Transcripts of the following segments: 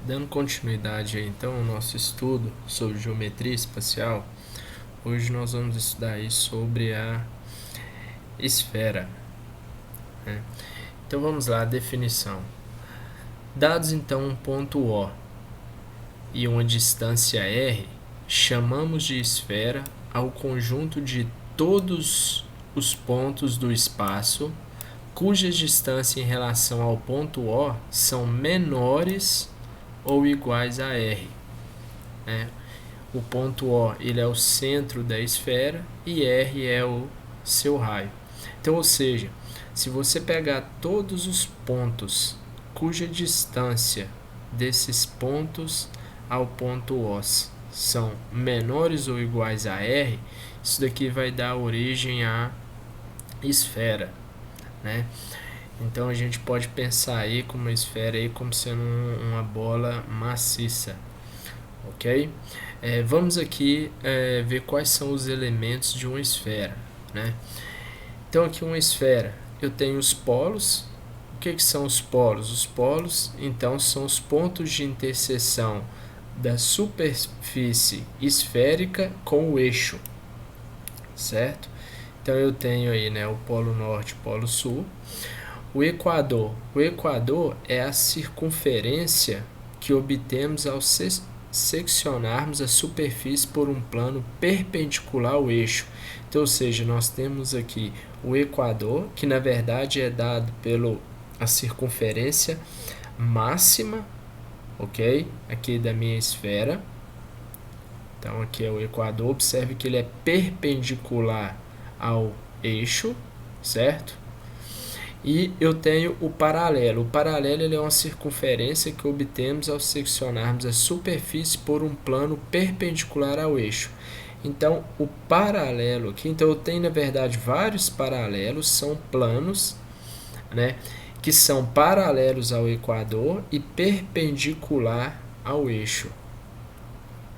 Dando continuidade aí, então ao nosso estudo sobre geometria espacial, hoje nós vamos estudar aí sobre a esfera, né? Então vamos lá, a definição. Dados então um ponto O e uma distância r, chamamos de esfera ao conjunto de todos os pontos do espaço cujas distâncias em relação ao ponto O são menores ou iguais a r, né? O ponto O ele é o centro da esfera e R é o seu raio. Então, ou seja, se você pegar todos os pontos cuja distância desses pontos ao ponto O são menores ou iguais a R, isso daqui vai dar origem à esfera, né? Então a gente pode pensar aí como uma esfera aí como sendo uma bola maciça, ok? Vamos aqui ver quais são os elementos de uma esfera, né? Então aqui uma esfera, eu tenho os polos. O que são os polos? Os polos, então, são os pontos de interseção da superfície esférica com o eixo, certo? Então eu tenho aí, né, o polo norte, o polo sul. O equador é a circunferência que obtemos ao seccionarmos a superfície por um plano perpendicular ao eixo. Então, ou seja, nós temos aqui o equador, que na verdade é dado pela circunferência máxima, ok? Aqui da minha esfera. Então aqui é o equador, observe que ele é perpendicular ao eixo, certo? E eu tenho o paralelo. O paralelo ele é uma circunferência que obtemos ao seccionarmos a superfície por um plano perpendicular ao eixo. Então, o paralelo aqui, então eu tenho na verdade vários paralelos, são planos, né, que são paralelos ao equador e perpendicular ao eixo,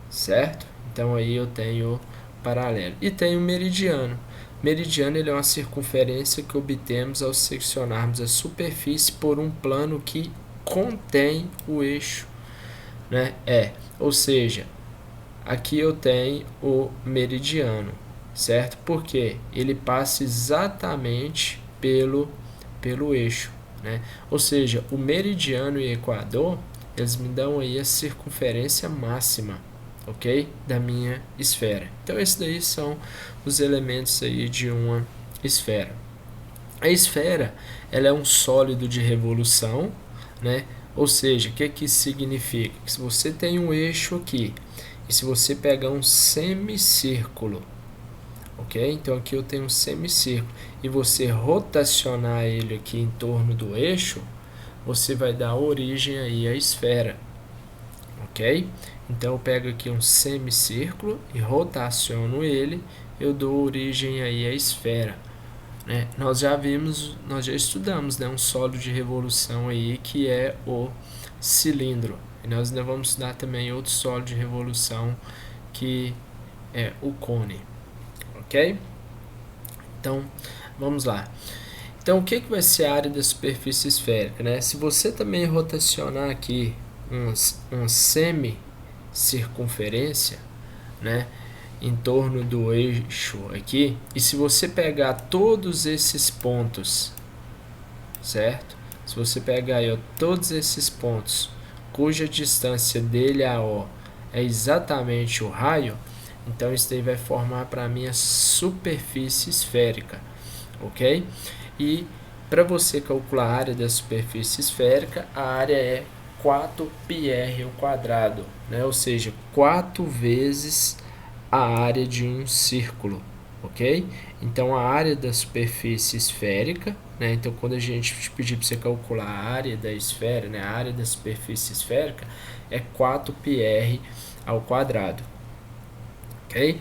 certo? Então aí eu tenho paralelo. E tenho meridiano. Meridiano ele é uma circunferência que obtemos ao seccionarmos a superfície por um plano que contém o eixo, né? Ou seja, aqui eu tenho o meridiano, certo? Porque ele passa exatamente pelo eixo, né? Ou seja, o meridiano e o equador, eles me dão aí a circunferência máxima, ok? Da minha esfera. Então esses daí são os elementos aí de uma esfera. A esfera, ela é um sólido de revolução, né? Ou seja, o que isso significa? Que se você tem um eixo aqui, e se você pegar um semicírculo, ok? Então aqui eu tenho um semicírculo, e você rotacionar ele aqui em torno do eixo, você vai dar origem aí à esfera, ok? Então eu pego aqui um semicírculo e rotaciono ele, eu dou origem aí à esfera, né? Nós já estudamos, né, um sólido de revolução aí que é o cilindro. E nós ainda vamos estudar também outro sólido de revolução que é o cone, ok? Então vamos lá. Então o que vai ser a área da superfície esférica, né? Se você também rotacionar aqui uma semicircunferência, né, em torno do eixo aqui, e se você pegar todos esses pontos, certo? Se você pegar aí, ó, todos esses pontos cuja distância dele a O é exatamente o raio, então isso daí vai formar para mim a superfície esférica, ok? E para você calcular a área da superfície esférica, a área é 4πr ao quadrado, né? Ou seja, 4 vezes a área de um círculo, ok? Então a área da superfície esférica, né? Então quando a gente pedir para você calcular a área da esfera, né? A área da superfície esférica é 4πr ao quadrado, ok?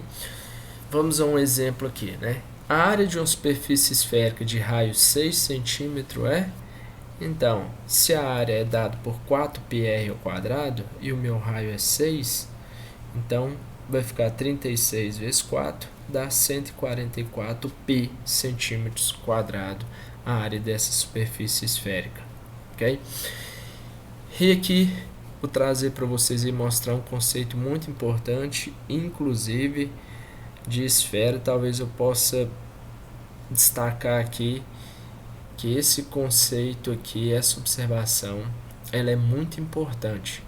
Vamos a um exemplo aqui, né? A área de uma superfície esférica de raio 6 cm é... Então, se a área é dada por 4πr ao quadrado e o meu raio é 6, então vai ficar 36 vezes 4, dá 144 π centímetros quadrados a área dessa superfície esférica, ok? E aqui vou trazer para vocês e mostrar um conceito muito importante, inclusive de esfera. Talvez eu possa destacar aqui que esse conceito aqui, essa observação, ela é muito importante.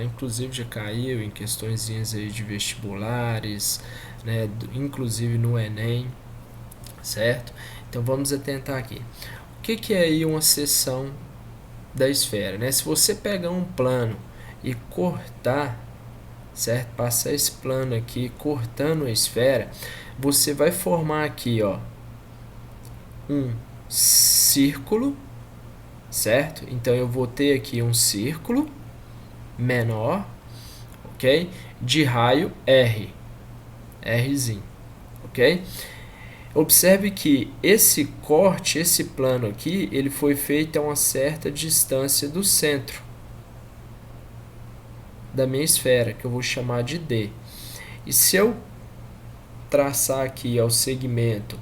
Inclusive já caiu em questões aí de vestibulares, né, inclusive no Enem, certo? Então vamos atentar aqui. O que é aí uma seção da esfera, né? Se você pegar um plano e cortar, certo? Passar esse plano aqui cortando a esfera, você vai formar aqui, ó, um círculo, certo? Então eu vou ter aqui um círculo menor, ok? De raio R, Rzinho, ok? Observe que esse corte, esse plano aqui, ele foi feito a uma certa distância do centro da minha esfera, que eu vou chamar de D. E se eu traçar aqui o segmento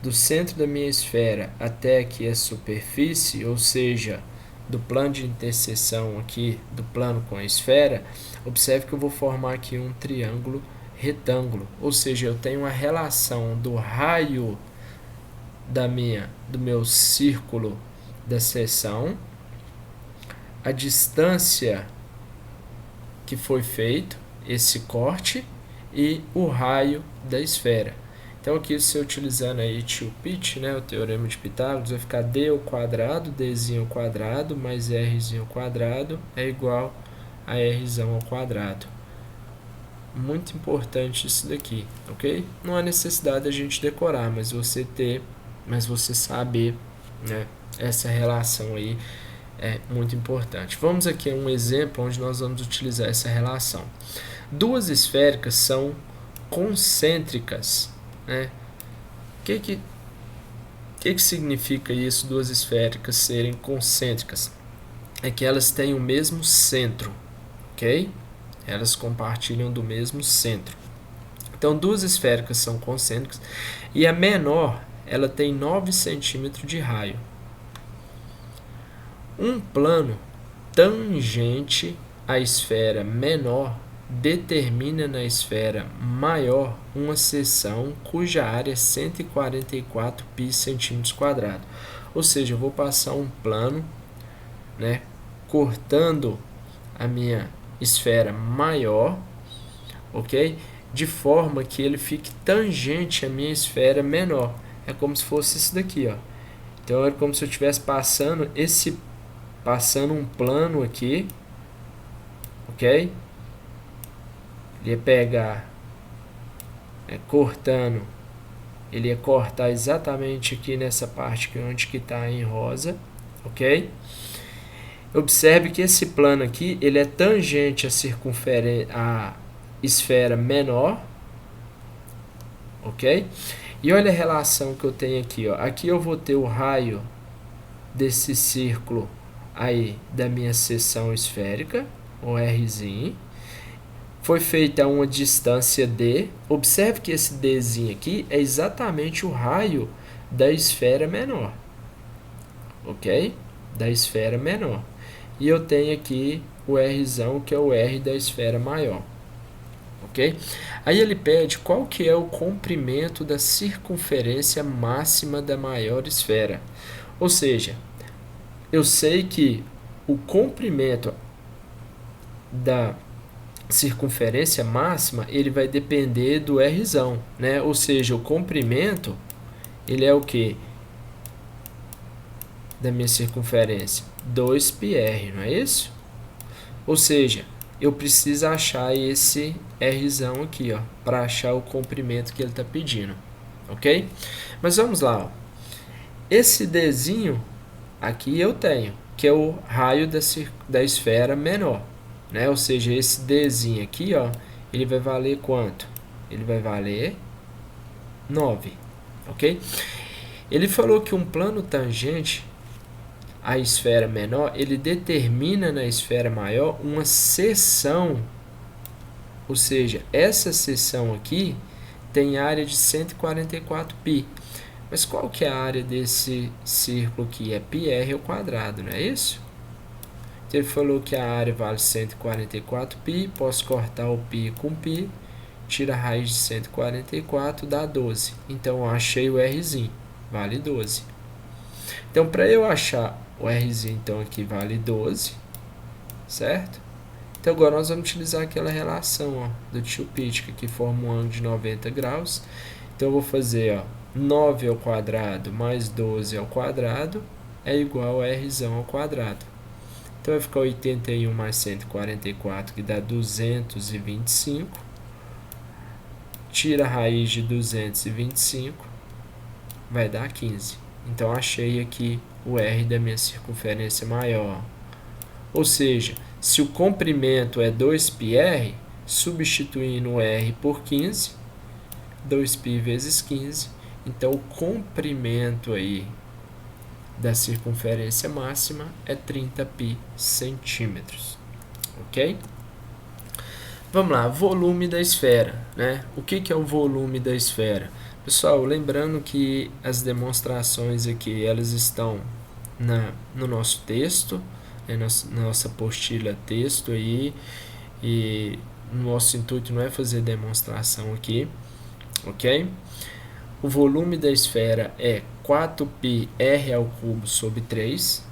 do centro da minha esfera até aqui a superfície, ou seja, do plano de interseção aqui do plano com a esfera, observe que eu vou formar aqui um triângulo retângulo, ou seja, eu tenho uma relação do raio do meu círculo da seção, a distância que foi feito esse corte e o raio da esfera. Então aqui, se eu utilizando aí tio Pitt, né, o teorema de Pitágoras, vai ficar d ao quadrado, dzinho ao quadrado, mais rzinho ao quadrado é igual a rzão ao quadrado. Muito importante isso daqui, ok? Não há necessidade da gente decorar, mas você saber, né, essa relação aí é muito importante. Vamos aqui a um exemplo onde nós vamos utilizar essa relação. Duas esféricas são concêntricas, né? O que significa isso, duas esféricas serem concêntricas? É que elas têm o mesmo centro, ok? Elas compartilham do mesmo centro. Então, duas esféricas são concêntricas e a menor, ela tem 9 centímetros de raio. Um plano tangente à esfera menor determina na esfera maior uma seção cuja área é 144 pi centímetros quadrados. Ou seja, eu vou passar um plano, né, cortando a minha esfera maior, ok? De forma que ele fique tangente à minha esfera menor. É como se fosse isso daqui, ó. Então é como se eu estivesse passando um plano aqui, ok? Ele ia pegar, cortando, ele ia cortar exatamente aqui nessa parte que onde que está em rosa, ok? Observe que esse plano aqui, ele é tangente à esfera menor, ok? E olha a relação que eu tenho aqui, ó. Aqui eu vou ter o raio desse círculo aí da minha seção esférica, o Rzinho. Foi feita uma distância D. Observe que esse Dzinho aqui é exatamente o raio da esfera menor, ok? Da esfera menor. E eu tenho aqui o Rzão, que é o R da esfera maior, ok? Aí ele pede qual que é o comprimento da circunferência máxima da maior esfera. Ou seja, eu sei que o comprimento da circunferência máxima, ele vai depender do Rzão, né? Ou seja, o comprimento, ele é o que? Da minha circunferência? 2πr, não é isso? Ou seja, eu preciso achar esse Rzão aqui, ó, para achar o comprimento que ele está pedindo, ok? Mas vamos lá, ó. Esse Dzinho aqui eu tenho, que é o raio da esfera menor, né? Ou seja, esse Dzinho aqui, ó, ele vai valer quanto? Ele vai valer 9, ok? Ele falou que um plano tangente à esfera menor, ele determina na esfera maior uma seção, ou seja, essa seção aqui tem área de 144 π. Mas qual que é a área desse círculo aqui? É πr ao quadrado, não é isso? Então ele falou que a área vale 144π, posso cortar o π com π, tira a raiz de 144, dá 12. Então eu achei o Rzinho, vale 12. Então para eu achar o Rzinho, então aqui vale 12, certo? Então agora nós vamos utilizar aquela relação, ó, do tio Pitka, que forma um ângulo de 90 graus. Então eu vou fazer, ó, 9 ao quadrado mais 12 ao quadrado é igual a Rzão ao quadrado. Então vai ficar 81 mais 144, que dá 225. Tira a raiz de 225, vai dar 15. Então achei aqui o R da minha circunferência maior. Ou seja, se o comprimento é 2πr, substituindo o R por 15, 2π vezes 15, então o comprimento aí da circunferência máxima é 30π centímetros, ok? Vamos lá, volume da esfera, né? O que é o volume da esfera? Pessoal, lembrando que as demonstrações aqui, elas estão no nosso texto, na nossa apostila texto aí, e nosso intuito não é fazer demonstração aqui, ok? O volume da esfera é 4πr ao cubo sobre 3.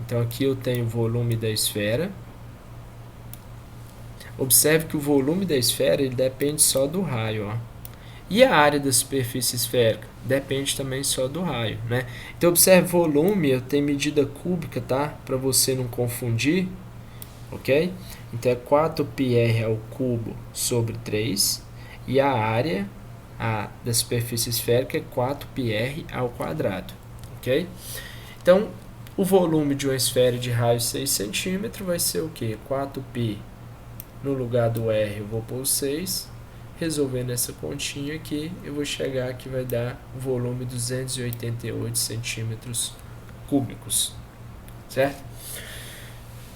Então aqui eu tenho o volume da esfera. Observe que o volume da esfera ele depende só do raio, ó. E a área da superfície esférica? Depende também só do raio, né? Então observe, volume, eu tenho medida cúbica, tá? Para você não confundir, ok? Então é 4πr ao cubo sobre 3. E a área da superfície esférica é 4πr ao quadrado, ok? Então, o volume de uma esfera de raio 6 cm vai ser o quê? 4π no lugar do R eu vou pôr 6. Resolvendo essa continha aqui, eu vou chegar que vai dar o volume 288 centímetros cúbicos, certo?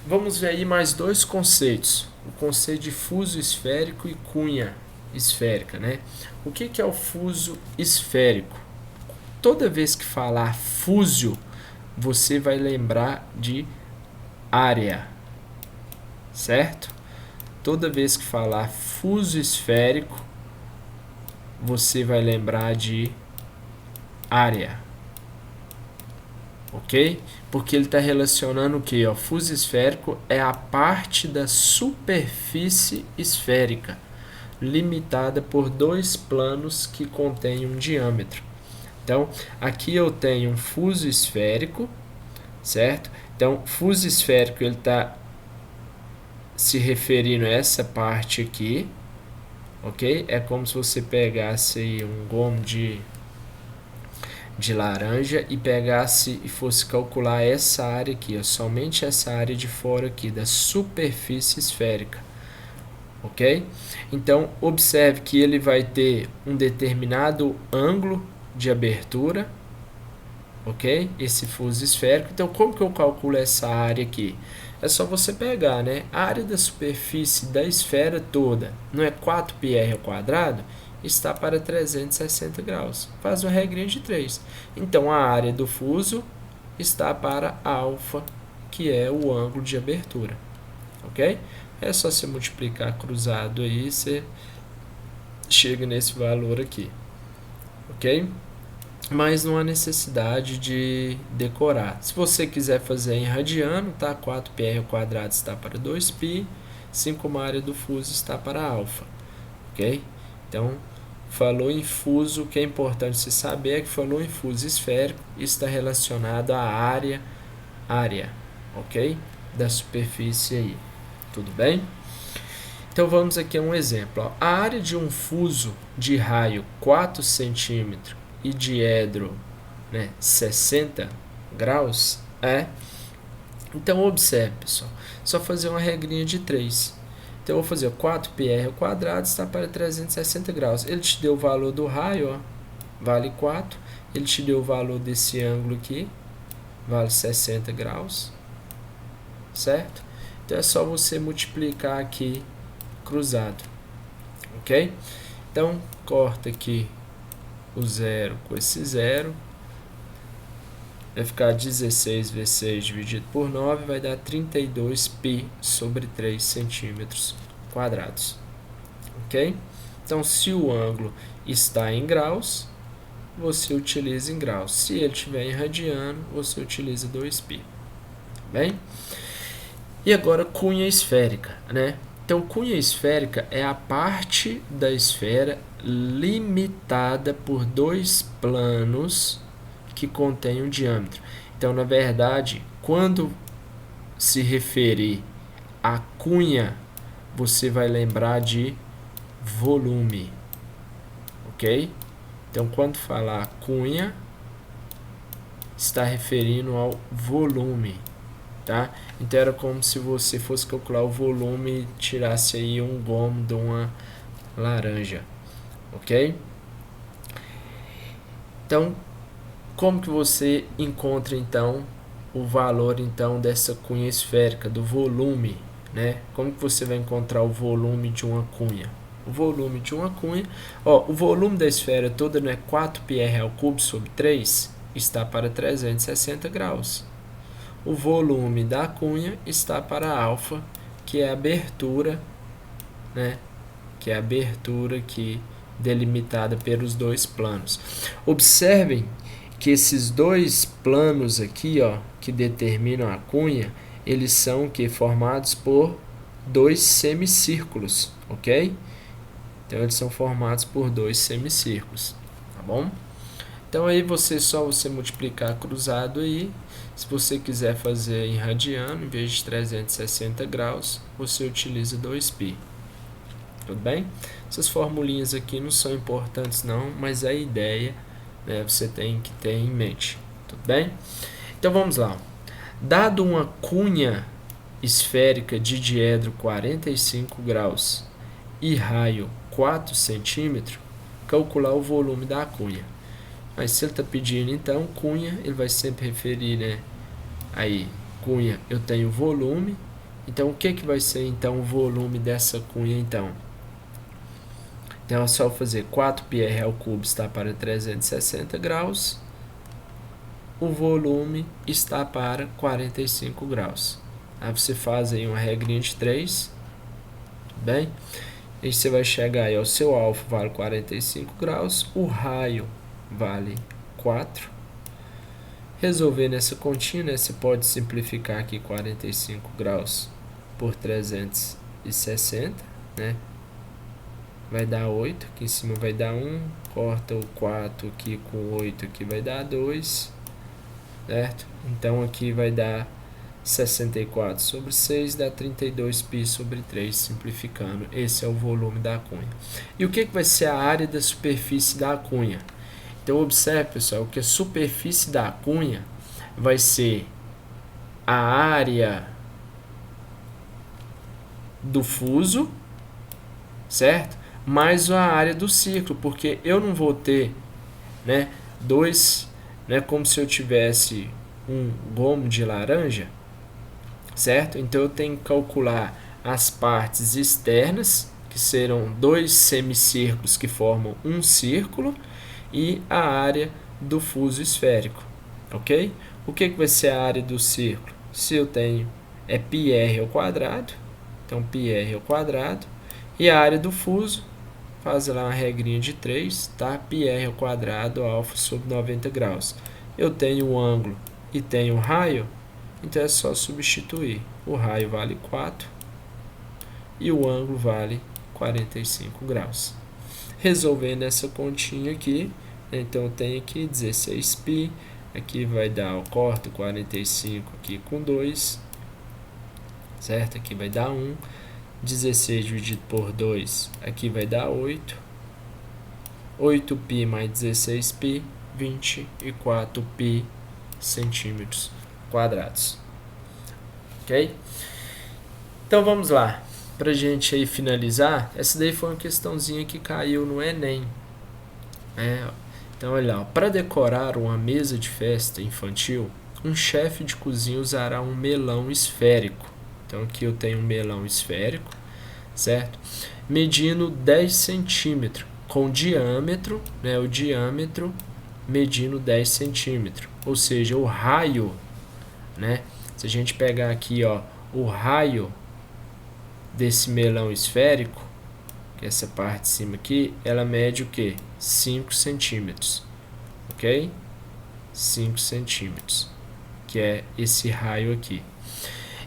Vamos ver aí mais dois conceitos. O conceito de fuso esférico e cunha esférica, né? O que é o fuso esférico? Toda vez que falar fúsio, você vai lembrar de área, certo? Toda vez que falar fuso esférico, você vai lembrar de área, ok? Porque ele está relacionando o que? O fuso esférico é a parte da superfície esférica, limitada por dois planos que contêm um diâmetro. Então, aqui eu tenho um fuso esférico, certo? Então, fuso esférico ele está se referindo a essa parte aqui, ok? É como se você pegasse aí um gomo de laranja e pegasse e fosse calcular essa área aqui, ó, somente essa área de fora aqui da superfície esférica, ok? Então observe que ele vai ter um determinado ângulo de abertura, ok? Esse fuso esférico. Então como que eu calculo essa área aqui? É só você pegar, né? A área da superfície da esfera toda não é 4πr ao quadrado? Está para 360 graus. Faz uma regrinha de 3. Então, a área do fuso está para alfa, que é o ângulo de abertura. Ok? É só você multiplicar cruzado aí, você chega nesse valor aqui. Ok? Mas não há necessidade de decorar. Se você quiser fazer em radiano, tá? 4πr ao quadrado está para 2π, 5 área do fuso está para alfa, ok? Então, falou em fuso, o que é importante se saber é que falou em fuso esférico, está relacionado à área, ok? Da superfície aí, tudo bem? Então, vamos aqui a um exemplo. Ó. A área de um fuso de raio 4 centímetros e diedro, né, 60 graus é. Então observe, pessoal, só fazer uma regrinha de 3. Então eu vou fazer 4πr ao quadrado está para 360 graus. Ele te deu o valor do raio, ó, vale 4. Ele te deu o valor desse ângulo aqui, vale 60 graus, certo? Então é só você multiplicar aqui cruzado, ok? Então corta aqui o zero com esse zero, vai ficar 16 vezes 6 dividido por 9, vai dar 32π sobre 3 centímetros quadrados. Ok? Então, se o ângulo está em graus, você utiliza em graus. Se ele estiver em radiano, você utiliza 2π. Bem? E agora, cunha esférica, né? Então, cunha esférica é a parte da esfera limitada por dois planos que contém um diâmetro. Então, na verdade, quando se referir a cunha, você vai lembrar de volume, ok? Então, quando falar cunha, está referindo ao volume, tá? Então, era como se você fosse calcular o volume e tirasse aí um gomo de uma laranja, ok? Então, como que você encontra, então, o valor, então, dessa cunha esférica, do volume, né? Como que você vai encontrar o volume de uma cunha? O volume de uma cunha, o volume da esfera toda, não é 4πr² sobre 3, está para 360 graus. O volume da cunha está para alfa, que é a abertura, né? Que é a abertura aqui delimitada pelos dois planos. Observem que esses dois planos aqui, que determinam a cunha, eles são formados por dois semicírculos, ok? Então, eles são formados por dois semicírculos, tá bom? Então, aí só você multiplicar cruzado aí. Se você quiser fazer em radiano, em vez de 360 graus, você utiliza 2π. Tudo bem? Essas formulinhas aqui não são importantes não, mas a ideia, né, você tem que ter em mente. Tudo bem? Então, vamos lá. Dado uma cunha esférica de diedro 45 graus e raio 4 centímetros, calcular o volume da cunha. Mas se ele está pedindo, então, cunha, ele vai sempre referir, né? Aí, cunha, eu tenho volume. Então, o que vai ser, então, o volume dessa cunha, então? Então, é só fazer 4πr² está para 360 graus. O volume está para 45 graus. Aí você faz aí uma regrinha de 3. Tudo bem? E você vai chegar aí, o seu alfa vale 45 graus. O raio vale 4. Resolver nessa continha, né, você pode simplificar aqui 45 graus por 360, né? Vai dar 8, aqui em cima vai dar 1, corta o 4 aqui com 8, aqui vai dar 2, certo? Então, aqui vai dar 64 sobre 6, dá 32π sobre 3, simplificando. Esse é o volume da cunha. E o que vai ser a área da superfície da cunha? Então, observe, pessoal, que a superfície da cunha vai ser a área do fuso, certo? Mais a área do círculo, porque eu não vou ter, né, dois, né, como se eu tivesse um gomo de laranja, certo? Então, eu tenho que calcular as partes externas, que serão dois semicírculos que formam um círculo, e a área do fuso esférico, ok? O que vai ser a área do círculo? Se eu tenho, é πr², então πr², e a área do fuso, faz lá uma regrinha de 3, tá? πr² alfa sobre 90 graus. Eu tenho o ângulo e tenho o raio, então é só substituir. O raio vale 4 e o ângulo vale 45 graus. Resolvendo essa continha aqui, então eu tenho aqui 16π, aqui vai dar, eu corto 45 aqui com 2, certo? Aqui vai dar 1, 16 dividido por 2, aqui vai dar 8, 8π mais 16π, 24π centímetros quadrados, ok? Então vamos lá, pra gente aí finalizar, essa daí foi uma questãozinha que caiu no Enem, Então, olha lá, para decorar uma mesa de festa infantil, um chefe de cozinha usará um melão esférico. Então, aqui eu tenho um melão esférico, certo? Medindo 10 centímetros, com diâmetro, né, o diâmetro medindo 10 centímetros. Ou seja, o raio, né? Se a gente pegar aqui, ó, o raio desse melão esférico, que é essa parte de cima aqui, ela mede o que? 5 centímetros, ok? 5 centímetros, que é esse raio aqui.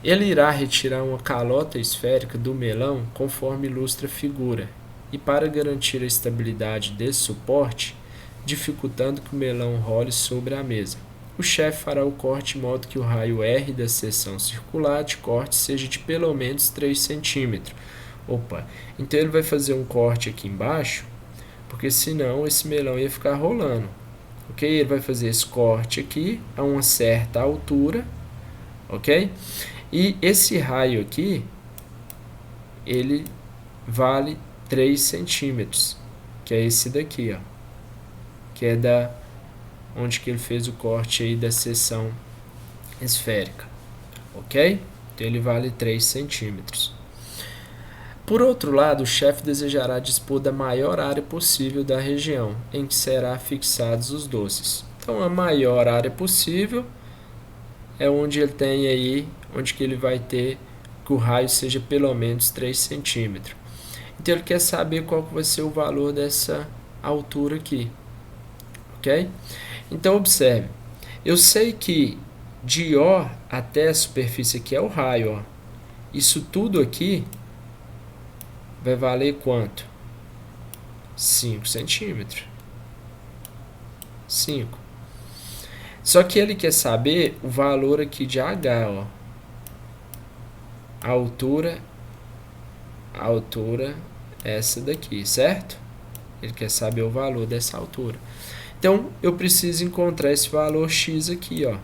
Ele irá retirar uma calota esférica do melão conforme ilustra a figura, e para garantir a estabilidade desse suporte, dificultando que o melão role sobre a mesa. O chefe fará o corte de modo que o raio R da seção circular de corte seja de pelo menos 3 centímetros. Opa, então ele vai fazer um corte aqui embaixo, porque senão esse melão ia ficar rolando. Ok? Ele vai fazer esse corte aqui a uma certa altura, ok? E esse raio aqui, ele vale 3 centímetros, que é esse daqui, ó, que é da onde que ele fez o corte aí da seção esférica, ok? Então ele vale 3 centímetros. Por outro lado, o chefe desejará dispor da maior área possível da região em que será fixados os doces. Então a maior área possível é onde ele tem aí, onde que ele vai ter que o raio seja pelo menos 3 centímetros. Então ele quer saber qual que vai ser o valor dessa altura aqui, ok? Então observe, eu sei que de O até a superfície aqui é o raio, ó. Isso tudo aqui vai valer quanto? 5 centímetros. 5. Só que ele quer saber o valor aqui de H, ó. A altura é essa daqui, certo? Ele quer saber o valor dessa altura. Então, eu preciso encontrar esse valor X aqui, ó.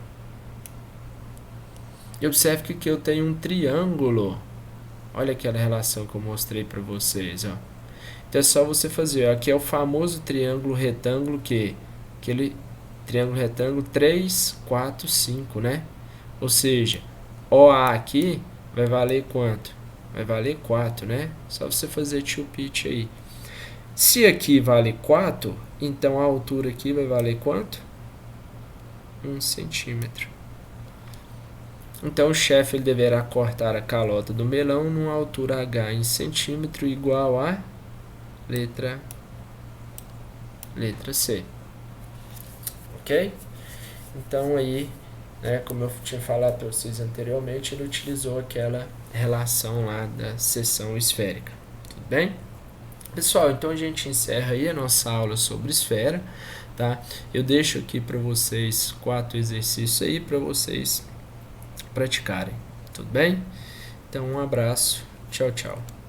E observe que aqui eu tenho um triângulo. Olha aquela relação que eu mostrei para vocês, ó. Então é só você fazer, ó. Aqui é o famoso triângulo retângulo que aquele triângulo retângulo 3, 4, 5, né? Ou seja, OA aqui vai valer quanto? Vai valer 4, né? Só você fazer tio pitch aí. Se aqui vale 4, então a altura aqui vai valer quanto? 1 centímetro. Então o chefe ele deverá cortar a calota do melão numa altura H em centímetro igual a letra C. Ok? Então aí, né, como eu tinha falado para vocês anteriormente, ele utilizou aquela relação lá da seção esférica. Tudo bem? Pessoal, então a gente encerra aí a nossa aula sobre esfera, tá? Eu deixo aqui para vocês 4 exercícios aí para vocês praticarem. Tudo bem? Então um abraço. Tchau, tchau.